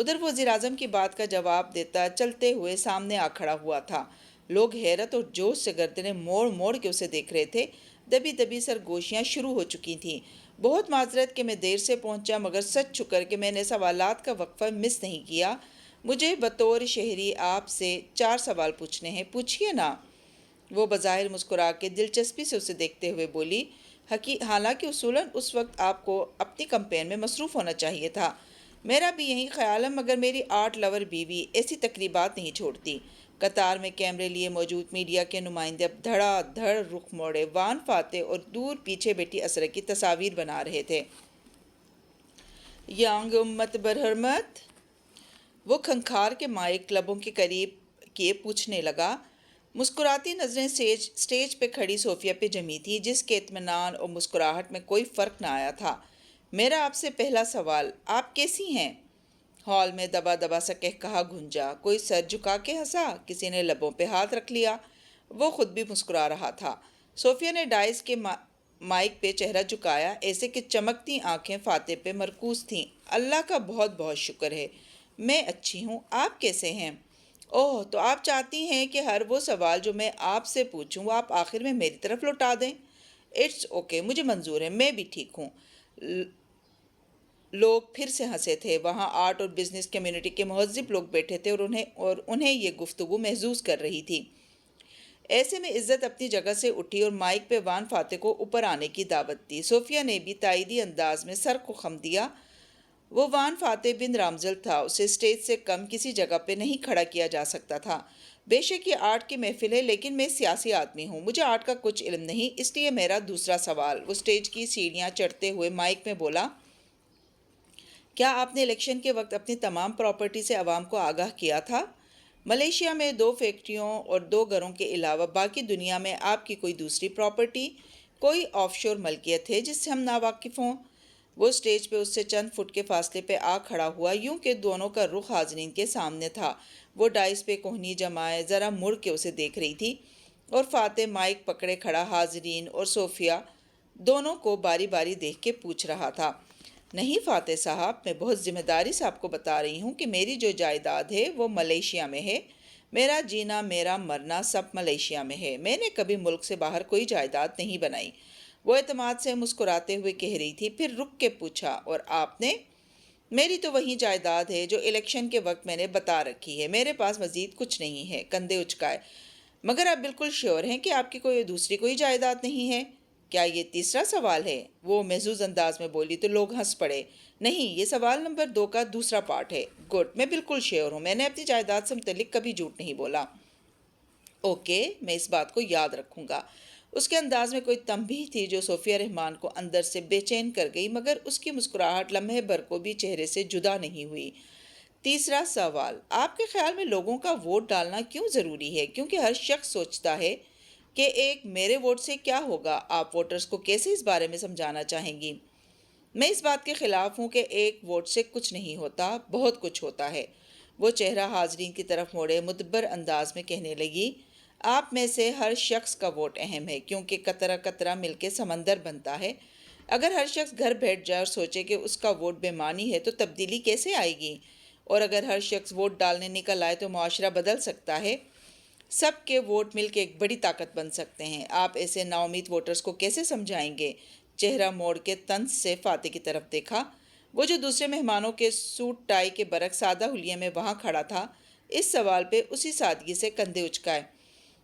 ادھر وہ وزیر اعظم کی بات کا جواب دیتا چلتے ہوئے سامنے آ کھڑا ہوا تھا۔ لوگ حیرت اور جوش سے گردنیں موڑ موڑ کے اسے دیکھ رہے تھے۔ دبی دبی سرگوشیاں شروع ہو چکی تھیں۔ بہت معذرت کہ میں دیر سے پہنچا، مگر سچ چھو کر کہ میں نے سوالات کا وقفہ مس نہیں کیا۔ مجھے بطور شہری آپ سے 4 سوال پوچھنے ہیں۔ پوچھئے نا۔ وہ بظاہر مسکرا کے دلچسپی سے اسے دیکھتے ہوئے بولی، حالانکہ اصولاً اس وقت آپ کو اپنی کمپین میں مصروف ہونا چاہیے تھا۔ میرا بھی یہی خیال ہے، مگر میری آرٹ لور بیوی ایسی تقریبات نہیں چھوڑتی۔ قطار میں کیمرے لیے موجود میڈیا کے نمائندے اب دھڑا دھڑ رخ موڑے وان فاتح اور دور پیچھے بیٹھی اسرا کی تصاویر بنا رہے تھے۔ ینگ امت برحرمت، وہ کھنکھار کے مائک لبوں کے قریب کیے پوچھنے لگا۔ مسکراتی نظریں سٹیج پہ کھڑی صوفیہ پہ جمی تھی، جس کے اطمینان اور مسکراہٹ میں کوئی فرق نہ آیا تھا۔ میرا آپ سے پہلا سوال، آپ کیسی ہیں؟ ہال میں دبا دبا سا کہا گونجا۔ کوئی سر جھکا کے ہنسا، کسی نے لبوں پہ ہاتھ رکھ لیا۔ وہ خود بھی مسکرا رہا تھا۔ صوفیہ نے ڈائس کے مائک پہ چہرہ جھکایا، ایسے کہ چمکتی آنکھیں فاتح پہ مرکوز تھیں۔ اللہ کا بہت بہت شکر ہے، میں اچھی ہوں، آپ کیسے ہیں؟ اوہ، تو آپ چاہتی ہیں کہ ہر وہ سوال جو میں آپ سے پوچھوں وہ آپ آخر میں میری طرف لوٹا دیں؟ اٹس اوکے، مجھے منظور ہے، میں بھی ٹھیک ہوں۔ لوگ پھر سے ہنسے تھے۔ وہاں آرٹ اور بزنس کمیونٹی کے مہذب لوگ بیٹھے تھے اور انہیں یہ گفتگو محظوظ کر رہی تھی۔ ایسے میں عزت اپنی جگہ سے اٹھی اور مائک پہ وان فاتح کو اوپر آنے کی دعوت دی۔ صوفیہ نے بھی تائیدی انداز میں سر کو خم دیا۔ وہ وان فاتح بن رامزل تھا، اسے سٹیج سے کم کسی جگہ پہ نہیں کھڑا کیا جا سکتا تھا۔ بے شک یہ آرٹ کی محفل ہے، لیکن میں سیاسی آدمی ہوں، مجھے آرٹ کا کچھ علم نہیں، اس لیے میرا دوسرا سوال۔ وہ سٹیج کی سیڑھیاں چڑھتے ہوئے مائک میں بولا، کیا آپ نے الیکشن کے وقت اپنی تمام پراپرٹی سے عوام کو آگاہ کیا تھا؟ ملیشیا میں 2 فیکٹریوں اور 2 گھروں کے علاوہ باقی دنیا میں آپ کی کوئی دوسری پراپرٹی، کوئی آف شور ملکیت ہے جس سے ہم ناواقف ہوں؟ وہ سٹیج پہ اس سے چند فٹ کے فاصلے پہ آ کھڑا ہوا، یوں کہ دونوں کا رخ حاضرین کے سامنے تھا۔ وہ ڈائس پہ کوہنی جمائے ذرا مڑ کے اسے دیکھ رہی تھی، اور فاتح مائک پکڑے کھڑا حاضرین اور صوفیہ دونوں کو باری باری دیکھ کے پوچھ رہا تھا۔ نہیں فاتح صاحب، میں بہت ذمہ داری سے آپ کو بتا رہی ہوں کہ میری جو جائیداد ہے وہ ملیشیا میں ہے۔ میرا جینا میرا مرنا سب ملیشیا میں ہے، میں نے کبھی ملک سے باہر کوئی جائیداد نہیں بنائی۔ وہ اعتماد سے مسکراتے ہوئے کہہ رہی تھی، پھر رک کے پوچھا، اور آپ نے؟ میری تو وہی جائیداد ہے جو الیکشن کے وقت میں نے بتا رکھی ہے، میرے پاس مزید کچھ نہیں ہے۔ کندھے اچکائے۔ مگر آپ بالکل شیور ہیں کہ آپ کی کوئی دوسری کوئی جائیداد نہیں ہے؟ کیا یہ تیسرا سوال ہے؟ وہ محظوظ انداز میں بولی تو لوگ ہنس پڑے۔ نہیں، یہ سوال نمبر 2 کا دوسرا پارٹ ہے۔ گڈ، میں بالکل شیور ہوں، میں نے اپنی جائیداد سے متعلق کبھی جھوٹ نہیں بولا۔ اوکے، میں اس بات کو یاد رکھوں گا۔ اس کے انداز میں کوئی تنبیہ تھی جو صوفیہ رحمان کو اندر سے بے چین کر گئی، مگر اس کی مسکراہٹ لمحے بھر کو بھی چہرے سے جدا نہیں ہوئی۔ تیسرا سوال، آپ کے خیال میں لوگوں کا ووٹ ڈالنا کیوں ضروری ہے؟ کیونکہ ہر شخص سوچتا ہے کہ ایک میرے ووٹ سے کیا ہوگا۔ آپ ووٹرز کو کیسے اس بارے میں سمجھانا چاہیں گی؟ میں اس بات کے خلاف ہوں کہ ایک ووٹ سے کچھ نہیں ہوتا، بہت کچھ ہوتا ہے۔ وہ چہرہ حاضرین کی طرف موڑے مدبر انداز میں کہنے لگی، آپ میں سے ہر شخص کا ووٹ اہم ہے، کیونکہ قطرہ قطرہ مل کے سمندر بنتا ہے۔ اگر ہر شخص گھر بیٹھ جائے اور سوچے کہ اس کا ووٹ بے معنی ہے تو تبدیلی کیسے آئے گی؟ اور اگر ہر شخص ووٹ ڈالنے نکل آئے تو معاشرہ بدل سکتا ہے۔ سب کے ووٹ مل کے ایک بڑی طاقت بن سکتے ہیں۔ آپ ایسے نا امید ووٹرز کو کیسے سمجھائیں گے؟ چہرہ موڑ کے طنز سے فاتح کی طرف دیکھا، وہ جو دوسرے مہمانوں کے سوٹ ٹائی کے برعکس سادہ حلیے میں وہاں کھڑا تھا۔ اس سوال پہ اسی سادگی سے کندھے اچکائے۔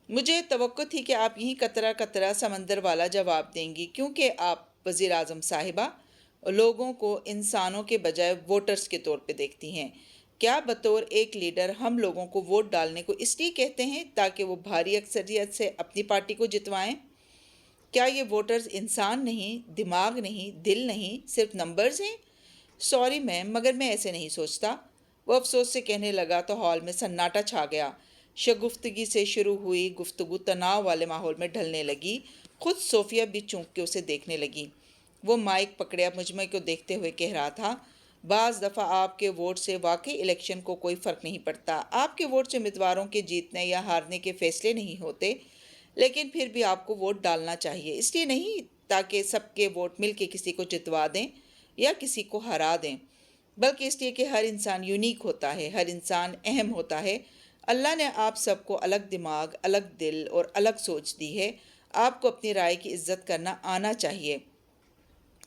مجھے توقع تھی کہ آپ یہی قطرہ قطرہ سمندر والا جواب دیں گی، کیونکہ آپ وزیر اعظم صاحبہ لوگوں کو انسانوں کے بجائے ووٹرز کے طور پہ دیکھتی ہیں۔ کیا بطور ایک لیڈر ہم لوگوں کو ووٹ ڈالنے کو اس لیے کہتے ہیں تاکہ وہ بھاری اکثریت سے اپنی پارٹی کو جتوائیں؟ کیا یہ ووٹرز انسان نہیں، دماغ نہیں، دل نہیں، صرف نمبرز ہیں؟ سوری میم، مگر میں ایسے نہیں سوچتا۔ وہ افسوس سے کہنے لگا تو ہال میں سناٹا چھا گیا۔ شگفتگی سے شروع ہوئی گفتگو تناؤ والے ماحول میں ڈھلنے لگی۔ خود صوفیہ بھی چونک کے اسے دیکھنے لگی۔ وہ مائک پکڑے مجمع کو دیکھتے ہوئے کہہ رہا تھا، بعض دفعہ آپ کے ووٹ سے واقعی الیکشن کو کوئی فرق نہیں پڑتا۔ آپ کے ووٹ سے امیدواروں کے جیتنے یا ہارنے کے فیصلے نہیں ہوتے، لیکن پھر بھی آپ کو ووٹ ڈالنا چاہیے، اس لیے نہیں تاکہ سب کے ووٹ مل کے کسی کو جتوا دیں یا کسی کو ہرا دیں۔ بلکہ اس لیے کہ ہر انسان یونیک ہوتا ہے، ہر انسان اہم ہوتا ہے۔ اللہ نے آپ سب کو الگ دماغ، الگ دل اور الگ سوچ دی ہے۔ آپ کو اپنی رائے کی عزت کرنا آنا چاہیے۔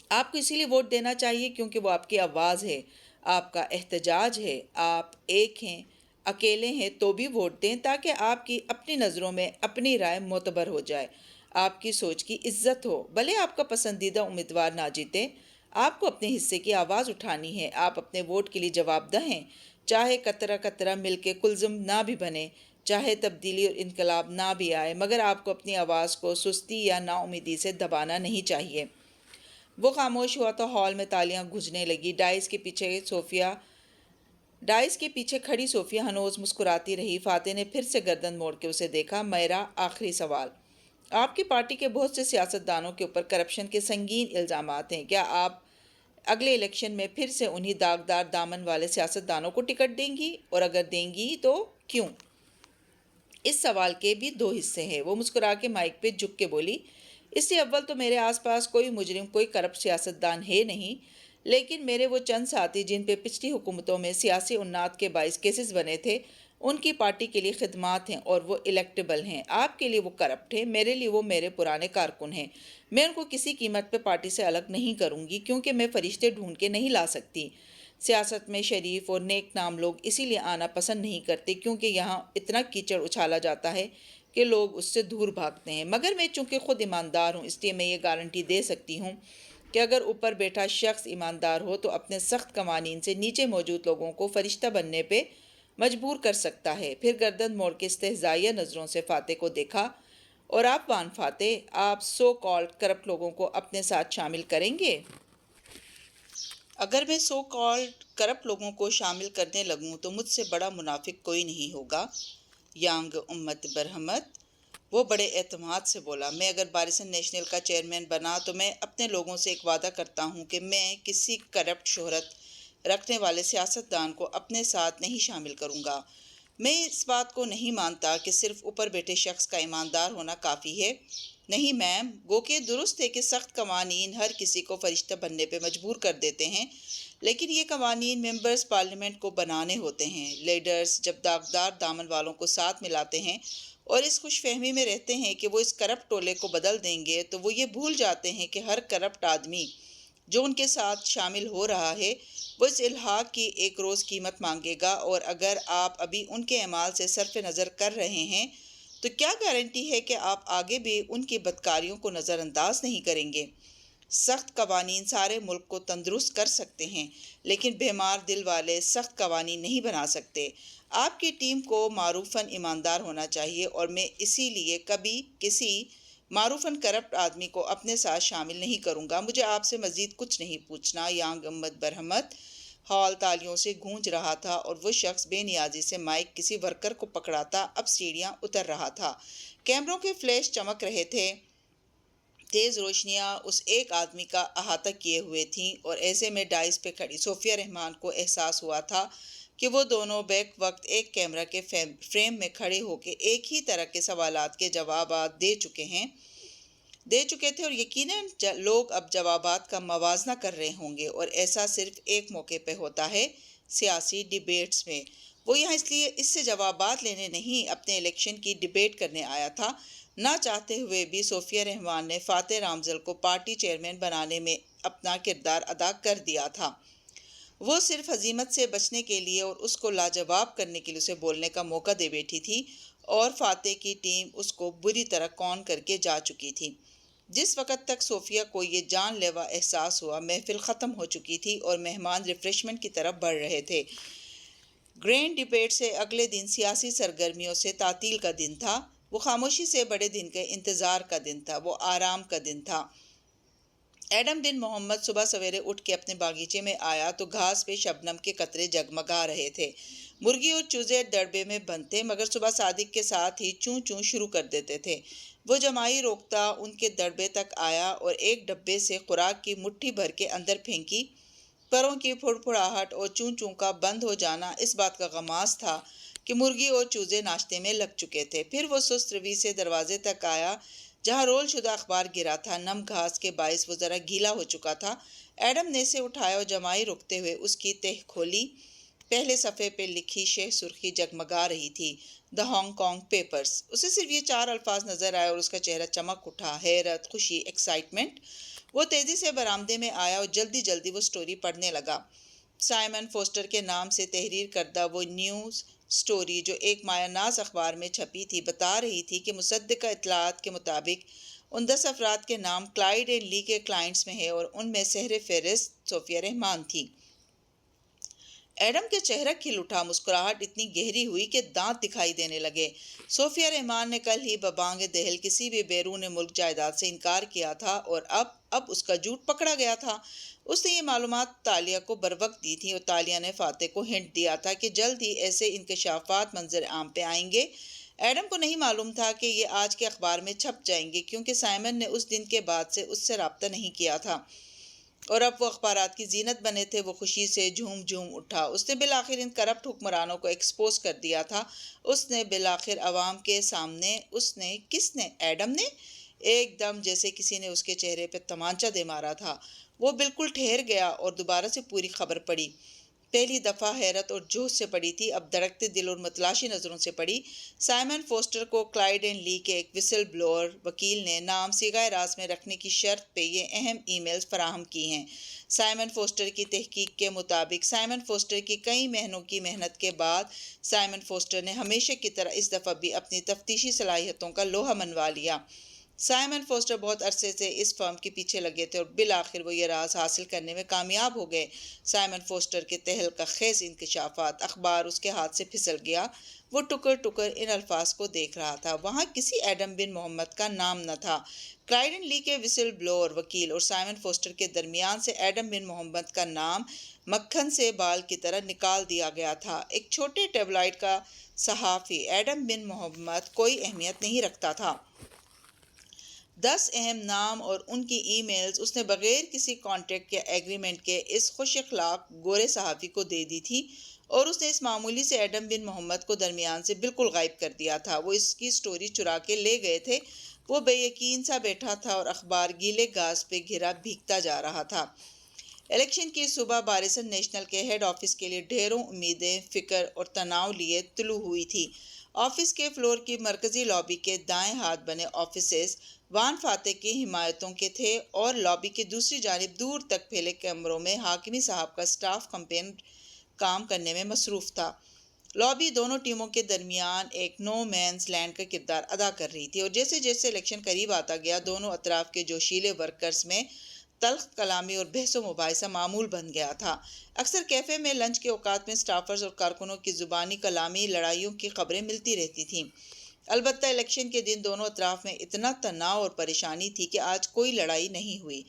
آپ کو اسی لیے ووٹ دینا چاہیے کیونکہ وہ آپ کی آواز ہے، آپ کا احتجاج ہے۔ آپ ایک ہیں، اکیلے ہیں تو بھی ووٹ دیں تاکہ آپ کی اپنی نظروں میں اپنی رائے معتبر ہو جائے، آپ کی سوچ کی عزت ہو۔ بھلے آپ کا پسندیدہ امیدوار نہ جیتے، آپ کو اپنے حصے کی آواز اٹھانی ہے۔ آپ اپنے ووٹ کے لیے جواب دہ ہیں، چاہے قطرہ قطرہ مل کے کلزم نہ بھی بنے، چاہے تبدیلی اور انقلاب نہ بھی آئے، مگر آپ کو اپنی آواز کو سستی یا نا امیدی سے دبانا نہیں چاہیے۔ وہ خاموش ہوا تو ہال میں تالیاں گونجنے لگی۔ ڈائس کے پیچھے کھڑی صوفیہ ہنوز مسکراتی رہی۔ فاتح نے پھر سے گردن موڑ کے اسے دیکھا۔ میرا آخری سوال، آپ کی پارٹی کے بہت سے سیاستدانوں کے اوپر کرپشن کے سنگین الزامات ہیں، کیا آپ اگلے الیکشن میں پھر سے انہی داغدار دامن والے سیاستدانوں کو ٹکٹ دیں گی؟ اور اگر دیں گی تو کیوں؟ اس سوال کے بھی دو حصے ہیں۔ وہ مسکرا کے مائک پہ جھک کے بولی، اس لیے اول تو میرے آس پاس کوئی مجرم، کوئی کرپٹ سیاستدان ہے نہیں، لیکن میرے وہ چند ساتھی جن پہ پچھلی حکومتوں میں سیاسی انات کے باعث کیسز بنے تھے، ان کی پارٹی کے لیے خدمات ہیں اور وہ الیکٹیبل ہیں۔ آپ کے لیے وہ کرپٹ ہیں، میرے لیے وہ میرے پرانے کارکن ہیں۔ میں ان کو کسی قیمت پہ پارٹی سے الگ نہیں کروں گی کیونکہ میں فرشتے ڈھونڈ کے نہیں لا سکتی۔ سیاست میں شریف اور نیک نام لوگ اسی لیے آنا پسند نہیں کرتے کیونکہ یہاں اتنا کیچڑ اچھالا جاتا ہے کہ لوگ اس سے دور بھاگتے ہیں۔ مگر میں چونکہ خود ایماندار ہوں، اس لیے میں یہ گارنٹی دے سکتی ہوں کہ اگر اوپر بیٹھا شخص ایماندار ہو تو اپنے سخت قوانین سے نیچے موجود لوگوں کو فرشتہ بننے پہ مجبور کر سکتا ہے۔ پھر گردن موڑ کے استہزائیہ نظروں سے فاتح کو دیکھا، اور آپ وان فاتح، آپ سو کالڈ کرپٹ لوگوں کو اپنے ساتھ شامل کریں گے؟ اگر میں سو کالڈ کرپٹ لوگوں کو شامل کرنے لگوں تو مجھ سے بڑا منافق کوئی نہیں ہوگا۔ یانگ امت برہمت، وہ بڑے اعتماد سے بولا، میں اگر بارسن نیشنل کا چیئرمین بنا تو میں اپنے لوگوں سے ایک وعدہ کرتا ہوں کہ میں کسی کرپٹ شہرت رکھنے والے سیاستدان کو اپنے ساتھ نہیں شامل کروں گا۔ میں اس بات کو نہیں مانتا کہ صرف اوپر بیٹھے شخص کا ایماندار ہونا کافی ہے۔ نہیں میم، گو کہ درست ہے کہ سخت قوانین ہر کسی کو فرشتہ بننے پہ مجبور کر دیتے ہیں، لیکن یہ قوانین ممبرز پارلیمنٹ کو بنانے ہوتے ہیں۔ لیڈرز جب داغدار دامن والوں کو ساتھ ملاتے ہیں اور اس خوش فہمی میں رہتے ہیں کہ وہ اس کرپٹ ٹولے کو بدل دیں گے، تو وہ یہ بھول جاتے ہیں کہ ہر کرپٹ آدمی جو ان کے ساتھ شامل ہو رہا ہے وہ اس الحاق کی ایک روز قیمت مانگے گا، اور اگر آپ ابھی ان کے اعمال سے صرف نظر کر رہے ہیں تو کیا گارنٹی ہے کہ آپ آگے بھی ان کی بدکاریوں کو نظر انداز نہیں کریں گے؟ سخت قوانین سارے ملک کو تندرست کر سکتے ہیں، لیکن بیمار دل والے سخت قوانین نہیں بنا سکتے۔ آپ کی ٹیم کو معروفاً ایماندار ہونا چاہیے، اور میں اسی لیے کبھی کسی معروفاً کرپٹ آدمی کو اپنے ساتھ شامل نہیں کروں گا۔ مجھے آپ سے مزید کچھ نہیں پوچھنا۔ یانگ امت برہمت۔ ہال تالیوں سے گونج رہا تھا اور وہ شخص بے نیازی سے مائک کسی ورکر کو پکڑاتا اب سیڑھیاں اتر رہا تھا۔ کیمروں کے فلیش چمک رہے تھے، تیز روشنیاں اس ایک آدمی کا احاطہ کیے ہوئے تھیں، اور ایسے میں ڈائس پہ کھڑی صوفیہ رحمان کو احساس ہوا تھا کہ وہ دونوں بیک وقت ایک کیمرہ کے فریم میں کھڑے ہو کے ایک ہی طرح کے سوالات کے جوابات دے چکے تھے، اور یقیناً لوگ اب جوابات کا موازنہ کر رہے ہوں گے، اور ایسا صرف ایک موقع پہ ہوتا ہے، سیاسی ڈیبیٹس میں۔ وہ یہاں اس سے جوابات لینے نہیں، اپنے الیکشن کی ڈیبیٹ کرنے آیا تھا۔ نہ چاہتے ہوئے بھی صوفیہ رحمان نے فاتح رامزل کو پارٹی چیئرمین بنانے میں اپنا کردار ادا کر دیا تھا۔ وہ صرف ہزیمت سے بچنے کے لیے اور اس کو لاجواب کرنے کے لیے اسے بولنے کا موقع دے بیٹھی تھی، اور فاتح کی ٹیم اس کو بری طرح کون کر کے جا چکی تھی۔ جس وقت تک صوفیہ کو یہ جان لیوا احساس ہوا، محفل ختم ہو چکی تھی اور مہمان ریفریشمنٹ کی طرف بڑھ رہے تھے۔ گرینڈ ڈیبیٹ سے اگلے دن سیاسی سرگرمیوں سے تعطیل کا دن تھا۔ وہ خاموشی سے بڑے دن کے انتظار کا دن تھا، وہ آرام کا دن تھا۔ ایڈم بن محمد صبح سویرے اٹھ کے اپنے باغیچے میں آیا تو گھاس پہ شبنم کے قطرے جگمگا رہے تھے۔ مرغی اور چوزے دربے میں بند تھے، مگر صبح صادق کے ساتھ ہی چوں چوں شروع کر دیتے تھے۔ وہ جمائی روکتا ان کے دربے تک آیا اور ایک ڈبے سے خوراک کی مٹھی بھر کے اندر پھینکی۔ پروں کی پھڑ پھڑاہٹ اور چوں چوں کا بند ہو جانا اس بات کا غماز تھا کہ مرغی اور چوزے ناشتے میں لگ چکے تھے۔ پھر وہ سست روی سے دروازے تک آیا جہاں رول شدہ اخبار گرا تھا، نم گھاس کے باعث وہ ذرا گیلا ہو چکا تھا۔ ایڈم نے اسے اٹھایا اور جمائی رکتے ہوئے اس کی تہ کھولی۔ پہلے صفحے پہ لکھی شہ سرخی جگمگا رہی تھی، "دی ہانگ کانگ پیپرز"۔ اسے صرف یہ 4 الفاظ نظر آئے اور اس کا چہرہ چمک اٹھا، حیرت، خوشی، ایکسائٹمنٹ۔ وہ تیزی سے برآمدے میں آیا اور جلدی جلدی وہ سٹوری پڑھنے لگا۔ سائمن فوسٹر کے نام سے تحریر کردہ وہ نیوز سٹوری جو ایک مایہ ناز اخبار میں چھپی تھی بتا رہی تھی کہ مصدقہ اطلاعات کے مطابق ان 10 افراد کے نام کلائیڈ اینڈ لی کے کلائنٹس میں ہیں اور ان میں سہرِ فہرست صوفیہ رحمان تھی۔ ایڈم کے چہرہ کھل اٹھا، مسکراہٹ اتنی گہری ہوئی کہ دانت دکھائی دینے لگے۔ صوفیہ رحمان نے کل ہی ببانگ دہل کسی بھی بیرون ملک جائیداد سے انکار کیا تھا اور اب اس کا جھوٹ پکڑا گیا تھا۔ اس نے یہ معلومات تالیہ کو بروقت دی تھی اور تالیہ نے فاتح کو ہنٹ دیا تھا کہ جلد ہی ایسے انکشافات منظر عام پہ آئیں گے۔ ایڈم کو نہیں معلوم تھا کہ یہ آج کے اخبار میں چھپ جائیں گے، کیونکہ سائمن نے اس دن کے بعد سے اس سے رابطہ نہیں کیا تھا اور اب وہ اخبارات کی زینت بنے تھے۔ وہ خوشی سے جھوم جھوم اٹھا۔ اس نے بالآخر ان کرپٹ حکمرانوں کو ایکسپوز کر دیا تھا۔ اس نے بالآخر عوام کے سامنے کس نے؟ ایڈم نے؟ ایک دم جیسے کسی نے اس کے چہرے پہ تمانچہ دے مارا تھا۔ وہ بالکل ٹھہر گیا اور دوبارہ سے پوری خبر پڑھی۔ پہلی دفعہ حیرت اور جوش سے پڑھی تھی، اب دھڑکتے دل اور متلاشی نظروں سے پڑھی۔ سائمن فوسٹر کو کلائیڈ اینڈ لی کے ایک وسل بلوئر وکیل نے نام صیغہ راز میں رکھنے کی شرط پہ یہ اہم ای میلز فراہم کی ہیں۔ سائمن فوسٹر کی تحقیق کے مطابق سائمن فوسٹر کی کئی مہینوں کی محنت کے بعد سائمن فوسٹر نے ہمیشہ کی طرح اس دفعہ بھی اپنی تفتیشی صلاحیتوں کا لوہا منوا لیا۔ سائمن فوسٹر بہت عرصے سے اس فرم کے پیچھے لگے تھے اور بالآخر وہ یہ راز حاصل کرنے میں کامیاب ہو گئے۔ سائمن فوسٹر کے تہلکہ خیز انکشافات، اخبار اس کے ہاتھ سے پھسل گیا۔ وہ ٹکر ٹکر ان الفاظ کو دیکھ رہا تھا۔ وہاں کسی ایڈم بن محمد کا نام نہ تھا۔ کلائیڈ اینڈ لی کے وسل بلوئر وکیل اور سائمن فوسٹر کے درمیان سے ایڈم بن محمد کا نام مکھن سے بال کی طرح نکال دیا گیا تھا۔ ایک چھوٹے ٹیبلائڈ کا صحافی ایڈم بن محمد کوئی اہمیت نہیں رکھتا تھا۔ 10 اہم نام اور ان کی ای میلز اس نے بغیر کسی کانٹریکٹ یا ایگریمنٹ کے اس خوش اخلاق گورے صحافی کو دے دی تھی اور اس نے اس معمولی سے ایڈم بن محمد کو درمیان سے بالکل غائب کر دیا تھا۔ وہ اس کی سٹوری چرا کے لے گئے تھے۔ وہ بے یقین سا بیٹھا تھا اور اخبار گیلے گھاس پہ گھرا بھیگتا جا رہا تھا۔ الیکشن کی صبح بارسن نیشنل کے ہیڈ آفس کے لیے ڈھیروں امیدیں، فکر اور تناؤ لیے طلوع ہوئی تھی۔ آفس کے فلور کی مرکزی لابی کے دائیں ہاتھ بنے آفیسز وان فاتح کی حمایتوں کے تھے اور لابی کی دوسری جانب دور تک پھیلے کمروں میں حاکمی صاحب کا سٹاف کمپین کام کرنے میں مصروف تھا۔ لابی دونوں ٹیموں کے درمیان ایک نو مینز لینڈ کا کردار ادا کر رہی تھی اور جیسے جیسے الیکشن قریب آتا گیا دونوں اطراف کے جوشیلے ورکرز میں تلخ کلامی اور بحث و مباحثہ معمول بن گیا تھا۔ اکثر کیفے میں لنچ کے اوقات میں سٹافرز اور کارکنوں کی زبانی کلامی لڑائیوں کی خبریں ملتی رہتی تھیں۔ البتہ الیکشن کے دن دونوں اطراف میں اتنا تناؤ اور پریشانی تھی کہ آج کوئی لڑائی نہیں ہوئی۔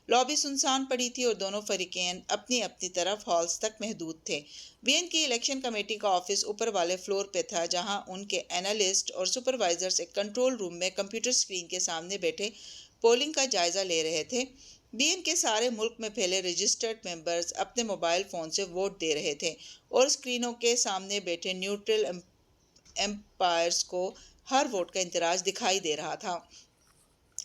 لابی سنسان پڑی تھی اور دونوں فریقین اپنی اپنی طرف ہالز تک محدود تھے۔ بی این کی الیکشن کمیٹی کا آفس اوپر والے فلور پہ تھا، جہاں ان کے اینالسٹ اور سپروائزرز ایک کنٹرول روم میں کمپیوٹر سکرین کے سامنے بیٹھے پولنگ کا جائزہ لے رہے تھے۔ بی این کے سارے ملک میں پھیلے رجسٹرڈ ممبرز اپنے موبائل فون سے ووٹ دے رہے تھے اور اسکرینوں کے سامنے بیٹھے نیوٹرل امپائرز کو ہر ووٹ کا اندراج دکھائی دے رہا تھا۔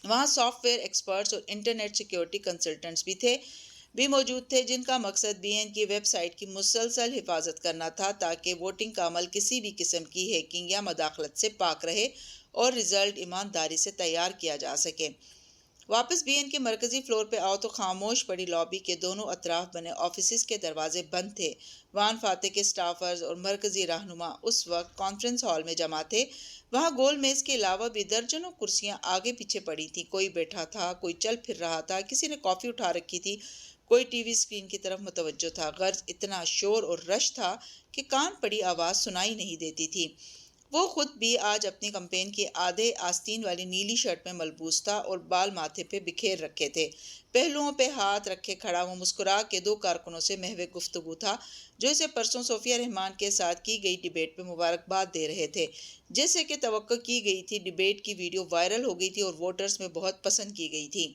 وہاں سافٹ ویئر ایکسپرٹس اور انٹرنیٹ سیکیورٹی کنسلٹنٹس بھی موجود تھے، جن کا مقصد بی این کی ویب سائٹ کی مسلسل حفاظت کرنا تھا تاکہ ووٹنگ کا عمل کسی بھی قسم کی ہیکنگ یا مداخلت سے پاک رہے اور رزلٹ ایمانداری سے تیار کیا جا سکے۔ واپس بی این کے مرکزی فلور پہ آؤ تو خاموش پڑی لابی کے دونوں اطراف بنے آفیسز کے دروازے بند تھے۔ وان فاتح کے سٹافرز اور مرکزی رہنما اس وقت کانفرنس ہال میں جمع تھے۔ وہاں گول میز کے علاوہ بھی درجنوں کرسیاں آگے پیچھے پڑی تھیں۔ کوئی بیٹھا تھا، کوئی چل پھر رہا تھا، کسی نے کافی اٹھا رکھی تھی، کوئی ٹی وی اسکرین کی طرف متوجہ تھا۔ غرض اتنا شور اور رش تھا کہ کان پڑی آواز سنائی نہیں دیتی تھی۔ وہ خود بھی آج اپنی کمپین کی آدھے آستین والی نیلی شرٹ میں ملبوس تھا اور بال ماتھے پہ بکھیر رکھے تھے۔ پہلوؤں پہ ہاتھ رکھے کھڑا وہ مسکرا کے 2 کارکنوں سے محو گفتگو تھا جو اسے پرسوں صوفیہ رحمان کے ساتھ کی گئی ڈیبیٹ پہ مبارکباد دے رہے تھے۔ جیسے کہ توقع کی گئی تھی، ڈیبیٹ کی ویڈیو وائرل ہو گئی تھی اور ووٹرز میں بہت پسند کی گئی تھی۔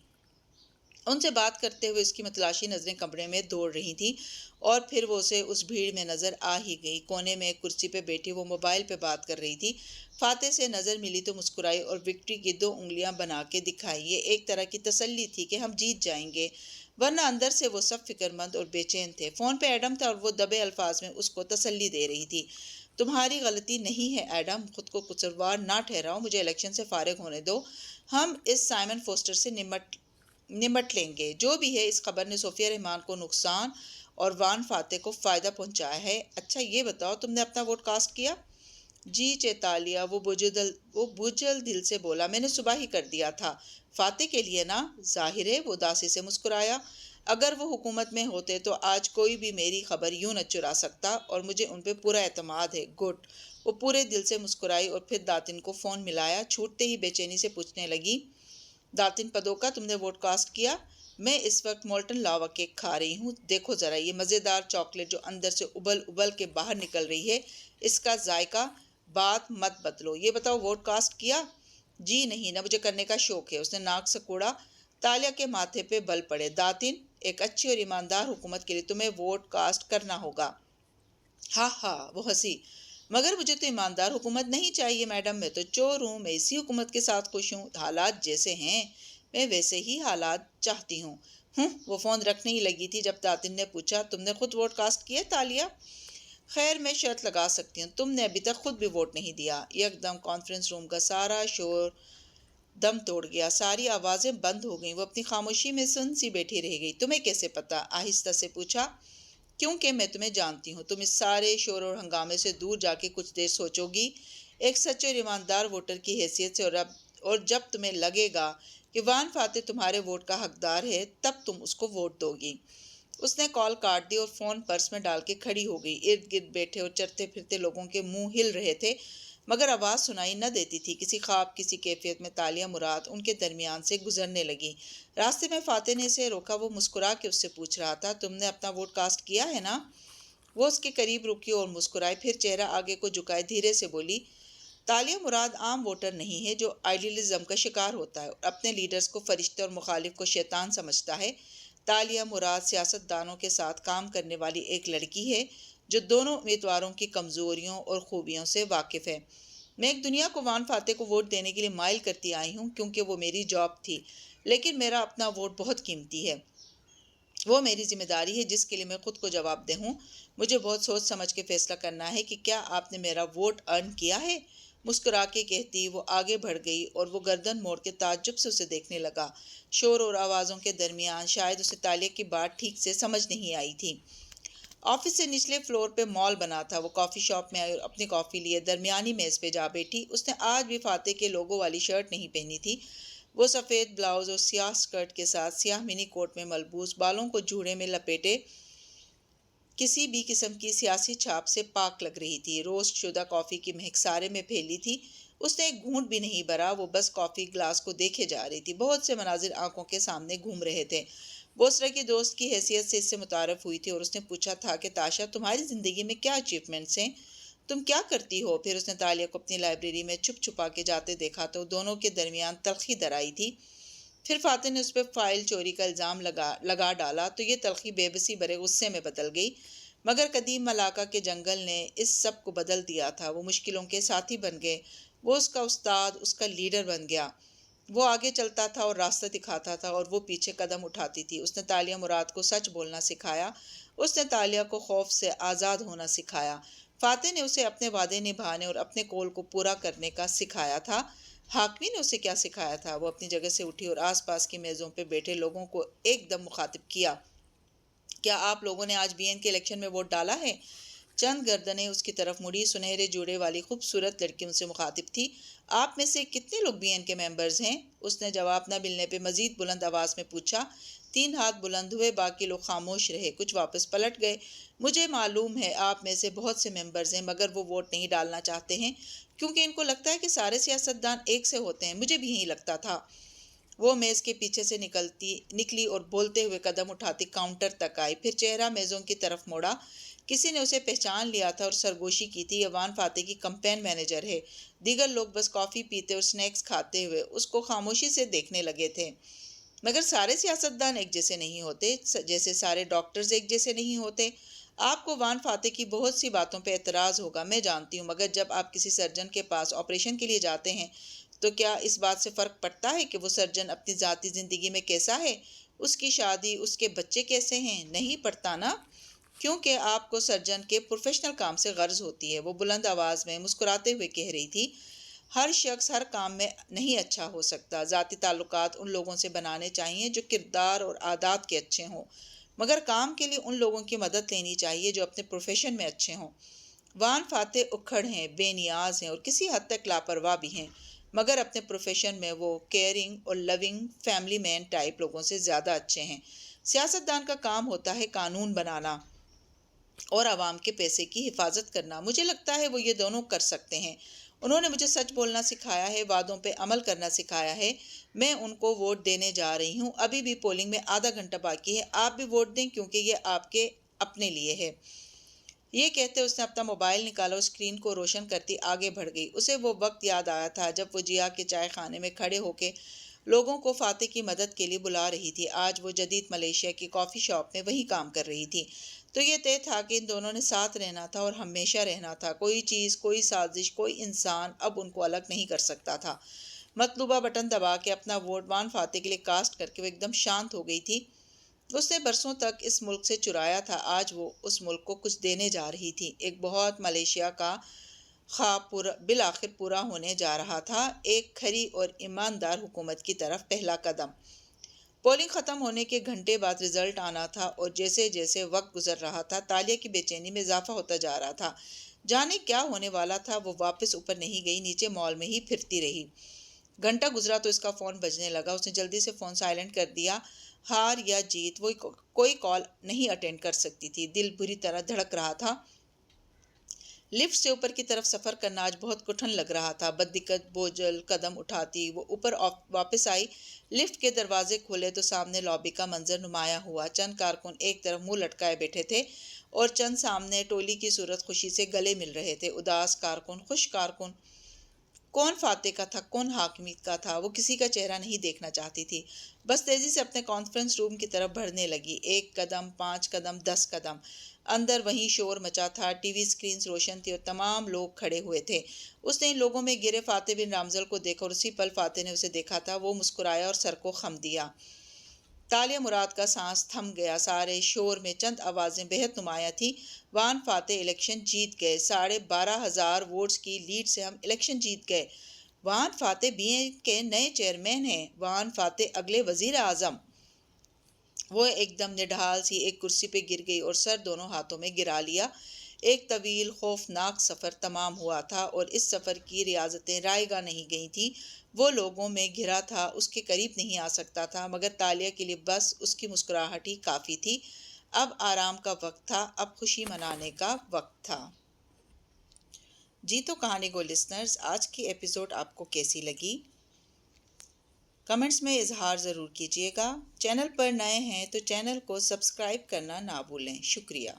ان سے بات کرتے ہوئے اس کی متلاشی نظریں کمرے میں دوڑ رہی تھیں اور پھر وہ اسے اس بھیڑ میں نظر آ ہی گئی۔ کونے میں ایک کرسی پہ بیٹھی وہ موبائل پہ بات کر رہی تھی۔ فاتح سے نظر ملی تو مسکرائی اور وکٹری کی 2 انگلیاں بنا کے دکھائی۔ یہ ایک طرح کی تسلی تھی کہ ہم جیت جائیں گے، ورنہ اندر سے وہ سب فکر مند اور بے چین تھے۔ فون پہ ایڈم تھا اور وہ دبے الفاظ میں اس کو تسلی دے رہی تھی۔ تمہاری غلطی نہیں ہے ایڈم، خود کو قصوروار نہ ٹھہراؤ، مجھے الیکشن سے فارغ ہونے دو، ہم اس سائمن فوسٹر سے نمٹ لیں گے۔ جو بھی ہے، اس خبر نے صوفیہ رحمان کو نقصان اور وان فاتح کو فائدہ پہنچایا ہے۔ اچھا یہ بتاؤ، تم نے اپنا ووٹ کاسٹ کیا؟ جی چیتالیہ، وہ بجھل دل سے بولا، میں نے صبح ہی کر دیا تھا۔ فاتح کے لیے نا؟ ظاہر ہے، وہ اداسی سے مسکرایا۔ اگر وہ حکومت میں ہوتے تو آج کوئی بھی میری خبر یوں نہ چرا سکتا، اور مجھے ان پہ پورا اعتماد ہے۔ گڈ۔ وہ پورے دل سے مسکرائی اور پھر داتن کو فون ملایا۔ چھوٹتے ہی بے چینی سے پوچھنے لگی، داتن پدوکا، تم نے ووٹ کاسٹ کیا؟ میں اس وقت مولٹن لاوا کیک کھا رہی ہوں، دیکھو ذرا یہ مزیدار چاکلیٹ جو اندر سے ابل کے باہر نکل رہی ہے، اس کا ذائقہ۔ بات مت بدلو، یہ بتاؤ ووٹ کاسٹ کیا؟ جی نہیں، نہ مجھے کرنے کا شوق ہے، اس نے ناک سے کوڑا۔ تالیہ کے ماتھے پہ بل پڑے۔ داتن، ایک اچھی اور ایماندار حکومت کے لیے تمہیں ووٹ کاسٹ کرنا ہوگا۔ ہاں ہاں، وہ ہنسی۔ مگر مجھے تو ایماندار حکومت نہیں چاہیے میڈم، میں تو چور ہوں، میں اسی حکومت کے ساتھ خوش ہوں، حالات جیسے ہیں میں ویسے ہی حالات چاہتی ہوں۔ وہ فون رکھنے ہی لگی تھی جب داتن نے پوچھا، تم نے خود ووٹ کاسٹ کیا تالیہ؟ خیر میں شرط لگا سکتی ہوں، تم نے ابھی تک خود بھی ووٹ نہیں دیا۔ یک دم کانفرنس روم کا سارا شور دم توڑ گیا، ساری آوازیں بند ہو گئیں۔ وہ اپنی خاموشی میں سن سی بیٹھی رہ گئی۔ تمہیں کیسے پتا؟ آہستہ سے پوچھا۔ کیونکہ میں تمہیں جانتی ہوں، تم اس سارے شور اور ہنگامے سے دور جا کے کچھ دیر سوچو گی، ایک سچے اور ایماندار ووٹر کی حیثیت سے، اور جب تمہیں لگے گا کہ وان فاتح تمہارے ووٹ کا حقدار ہے، تب تم اس کو ووٹ دو گی۔ اس نے کال کاٹ دی اور فون پرس میں ڈال کے کھڑی ہو گئی۔ ارد گرد بیٹھے اور چرتے پھرتے لوگوں کے منہ ہل رہے تھے، مگر آواز سنائی نہ دیتی تھی۔ کسی خواب، کسی کیفیت میں تالیہ مراد ان کے درمیان سے گزرنے لگی۔ راستے میں فاتح نے اسے روکا۔ وہ مسکرا کے اس سے پوچھ رہا تھا، تم نے اپنا ووٹ کاسٹ کیا ہے نا؟ وہ اس کے قریب رکی اور مسکرائی، پھر چہرہ آگے کو جھکائے دھیرے سے بولی، تالیہ مراد عام ووٹر نہیں ہے جو آئیڈیلزم کا شکار ہوتا ہے اور اپنے لیڈرز کو فرشتے اور مخالف کو شیطان سمجھتا ہے۔ تالیہ مراد سیاست دانوں کے ساتھ کام کرنے والی ایک لڑکی ہے جو دونوں امیدواروں کی کمزوریوں اور خوبیوں سے واقف ہے۔ میں ایک دنیا کو وان فاتح کو ووٹ دینے کے لیے مائل کرتی آئی ہوں کیونکہ وہ میری جاب تھی، لیکن میرا اپنا ووٹ بہت قیمتی ہے، وہ میری ذمہ داری ہے جس کے لیے میں خود کو جواب دہ ہوں۔ مجھے بہت سوچ سمجھ کے فیصلہ کرنا ہے کہ کیا آپ نے میرا ووٹ ارن کیا ہے۔ مسکرا کے کہتی وہ آگے بڑھ گئی اور وہ گردن موڑ کے تعجب سے اسے دیکھنے لگا۔ شور اور آوازوں کے درمیان شاید اسے تالیہ کی بات ٹھیک سے سمجھ نہیں آئی تھی۔ آفس سے نچلے فلور پہ مال بنا تھا۔ وہ کافی شاپ میں آئی اور اپنی کافی لیے درمیانی میز پہ جا بیٹھی۔ اس نے آج بھی فاتح کے لوگو والی شرٹ نہیں پہنی تھی۔ وہ سفید بلاؤز اور سیاہ سکرٹ کے ساتھ سیاہ منی کوٹ میں ملبوس، بالوں کو جوڑے میں لپیٹے کسی بھی قسم کی سیاسی چھاپ سے پاک لگ رہی تھی۔ روسٹ شدہ کافی کی مہک سارے میں پھیلی تھی۔ اس نے ایک گھونٹ بھی نہیں بھرا، وہ بس کافی گلاس کو دیکھے جا رہی تھی۔ بہت سے مناظر آنکھوں کے سامنے گھوم رہے تھے۔ وہ اسرا کی دوست کی حیثیت سے اس سے متعارف ہوئی تھی اور اس نے پوچھا تھا کہ تاشا، تمہاری زندگی میں کیا اچیومنٹس ہیں؟ تم کیا کرتی ہو؟ پھر اس نے تالیہ کو اپنی لائبریری میں چھپ چھپا کے جاتے دیکھا تو دونوں کے درمیان تلخی در آئی تھی۔ پھر فاتح نے اس پہ فائل چوری کا الزام لگا ڈالا تو یہ تلخی بے بسی بھرے غصے میں بدل گئی۔ مگر قدیم ملاقہ کے جنگل نے اس سب کو بدل دیا تھا۔ وہ مشکلوں کے ساتھی بن گئے، وہ اس کا استاد، اس کا لیڈر بن گیا۔ وہ آگے چلتا تھا اور راستہ دکھاتا تھا اور وہ پیچھے قدم اٹھاتی تھی۔ اس نے تالیہ مراد کو سچ بولنا سکھایا، اس نے تالیہ کو خوف سے آزاد ہونا سکھایا۔ فاتح نے اسے اپنے وعدے نبھانے اور اپنے قول کو پورا کرنے کا سکھایا تھا۔ حاکمی نے اسے کیا سکھایا تھا؟ وہ اپنی جگہ سے اٹھی اور آس پاس کی میزوں پہ بیٹھے لوگوں کو ایک دم مخاطب کیا۔ کیا آپ لوگوں نے آج بی این کے الیکشن میں ووٹ ڈالا ہے؟ چند گردنیں اس کی طرف مڑی، سنہرے جوڑے والی خوبصورت لڑکی ان سے مخاطب تھی۔ آپ میں سے کتنے لوگ بی این کے ممبرز ہیں؟ اس نے جواب نہ ملنے پہ مزید بلند آواز میں پوچھا۔ 3 ہاتھ بلند ہوئے، باقی لوگ خاموش رہے، کچھ واپس پلٹ گئے۔ مجھے معلوم ہے آپ میں سے بہت سے ممبرز ہیں مگر وہ ووٹ نہیں ڈالنا چاہتے ہیں کیونکہ ان کو لگتا ہے کہ سارے سیاستدان ایک سے ہوتے ہیں۔ مجھے بھی یہی لگتا تھا۔ وہ میز کے پیچھے سے نکلی اور بولتے ہوئے قدم اٹھاتی کاؤنٹر تک آئی، پھر چہرہ میزوں کی طرف موڑا۔ کسی نے اسے پہچان لیا تھا اور سرگوشی کی تھی، یہ وان فاتح کی کمپین مینیجر ہے۔ دیگر لوگ بس کافی پیتے اور سنیکس کھاتے ہوئے اس کو خاموشی سے دیکھنے لگے تھے۔ مگر سارے سیاستدان ایک جیسے نہیں ہوتے، جیسے سارے ڈاکٹرز ایک جیسے نہیں ہوتے۔ آپ کو وان فاتح کی بہت سی باتوں پہ اعتراض ہوگا، میں جانتی ہوں، مگر جب آپ کسی سرجن کے پاس آپریشن کے لیے جاتے ہیں تو کیا اس بات سے فرق پڑتا ہے کہ وہ سرجن اپنی ذاتی زندگی میں کیسا ہے، اس کی شادی، اس کے بچے کیسے ہیں؟ نہیں پڑتا نا، کیونکہ آپ کو سرجن کے پروفیشنل کام سے غرض ہوتی ہے۔ وہ بلند آواز میں مسکراتے ہوئے کہہ رہی تھی، ہر شخص ہر کام میں نہیں اچھا ہو سکتا۔ ذاتی تعلقات ان لوگوں سے بنانے چاہیے جو کردار اور عادات کے اچھے ہوں، مگر کام کے لیے ان لوگوں کی مدد لینی چاہیے جو اپنے پروفیشن میں اچھے ہوں۔ وان فاتح اکھڑ ہیں، بے نیاز ہیں اور کسی حد تک لاپرواہ بھی ہیں، مگر اپنے پروفیشن میں وہ کیئرنگ اور لونگ فیملی مین ٹائپ لوگوں سے زیادہ اچھے ہیں۔ سیاستدان کا کام ہوتا ہے قانون بنانا اور عوام کے پیسے کی حفاظت کرنا۔ مجھے لگتا ہے وہ یہ دونوں کر سکتے ہیں۔ انہوں نے مجھے سچ بولنا سکھایا ہے، وعدوں پہ عمل کرنا سکھایا ہے۔ میں ان کو ووٹ دینے جا رہی ہوں۔ ابھی بھی پولنگ میں آدھا گھنٹہ باقی ہے۔ آپ بھی ووٹ دیں کیونکہ یہ آپ کے اپنے لیے ہے۔ یہ کہتے اس نے اپنا موبائل نکالا اور اسکرین کو روشن کرتی آگے بڑھ گئی۔ اسے وہ وقت یاد آیا تھا جب وہ جیا کے چائے خانے میں کھڑے ہو کے لوگوں کو فاتح کی مدد کے لیے بلا رہی تھی۔ آج وہ جدید ملیشیا کی کافی شاپ میں وہی کام کر رہی تھی۔ تو یہ طے تھا کہ ان دونوں نے ساتھ رہنا تھا اور ہمیشہ رہنا تھا۔ کوئی چیز، کوئی سازش، کوئی انسان اب ان کو الگ نہیں کر سکتا تھا۔ مطلوبہ بٹن دبا کے اپنا ووٹ وان فاتح کے لیے کاسٹ کر کے وہ ایک دم شانت ہو گئی تھی۔ اس نے برسوں تک اس ملک سے چرایا تھا، آج وہ اس ملک کو کچھ دینے جا رہی تھی۔ ایک بہت ملیشیا کا خواب بالآخر پورا ہونے جا رہا تھا، ایک کھری اور ایماندار حکومت کی طرف پہلا قدم۔ پولنگ ختم ہونے کے گھنٹے بعد رزلٹ آنا تھا اور جیسے جیسے وقت گزر رہا تھا تالیہ کی بے چینی میں اضافہ ہوتا جا رہا تھا۔ جانے کیا ہونے والا تھا، وہ واپس اوپر نہیں گئی، نیچے مال میں ہی پھرتی رہی۔ گھنٹہ گزرا تو اس کا فون بجنے لگا۔ اس نے جلدی سے فون سائلنٹ کر دیا۔ ہار یا جیت وہ کوئی کال نہیں اٹینڈ کر سکتی تھی۔ دل بری طرح دھڑک رہا تھا۔ لفٹ سے اوپر کی طرف سفر کرنا آج بہت کٹھن لگ رہا تھا۔ بددقت بوجھل قدم اٹھاتی وہ اوپر واپس آئی۔ لفٹ کے دروازے کھولے تو سامنے لابی کا منظر نمایاں ہوا۔ چند کارکن ایک طرف منہ لٹکائے بیٹھے تھے اور چند سامنے ٹولی کی صورت خوشی سے گلے مل رہے تھے۔ اداس کارکن، خوش کارکن، کون فاتح کا تھا، کون حاکمیت کا تھا، وہ کسی کا چہرہ نہیں دیکھنا چاہتی تھی۔ بس تیزی سے اپنے کانفرنس روم کی طرف بڑھنے لگی۔ 1 قدم، 5 قدم، 10 قدم۔ اندر وہیں شور مچا تھا، ٹی وی اسکرینز روشن تھی اور تمام لوگ کھڑے ہوئے تھے۔ اس نے ان لوگوں میں گرے فاتح بن رامزل کو دیکھا اور اسی پل فاتح نے اسے دیکھا تھا۔ وہ مسکرایا اور سر کو خم دیا۔ تالیہ مراد کا سانس تھم گیا۔ سارے شور میں چند آوازیں بہت نمایاں تھیں۔ وان فاتح الیکشن جیت گئے۔ 12,500 ووٹس کی لیڈ سے ہم الیکشن جیت گئے۔ وان فاتح بی اے کے نئے چیئرمین ہیں۔ وان فاتح اگلے وزیر اعظم۔ وہ ایک دم نڈھال سی ایک کرسی پہ گر گئی اور سر دونوں ہاتھوں میں گرا لیا۔ ایک طویل خوفناک سفر تمام ہوا تھا اور اس سفر کی ریاستیں رائے گاہ نہیں گئی تھیں۔ وہ لوگوں میں گھرا تھا، اس کے قریب نہیں آ سکتا تھا، مگر تالیہ کے لیے بس اس کی مسکراہٹ ہی کافی تھی۔ اب آرام کا وقت تھا، اب خوشی منانے کا وقت تھا۔ جی تو کہانی گو لسنرز، آج کی ایپیسوڈ آپ کو کیسی لگی؟ کمنٹس میں اظہار ضرور کیجیے گا۔ چینل پر نئے ہیں تو چینل کو سبسکرائب کرنا نہ بھولیں۔ شکریہ۔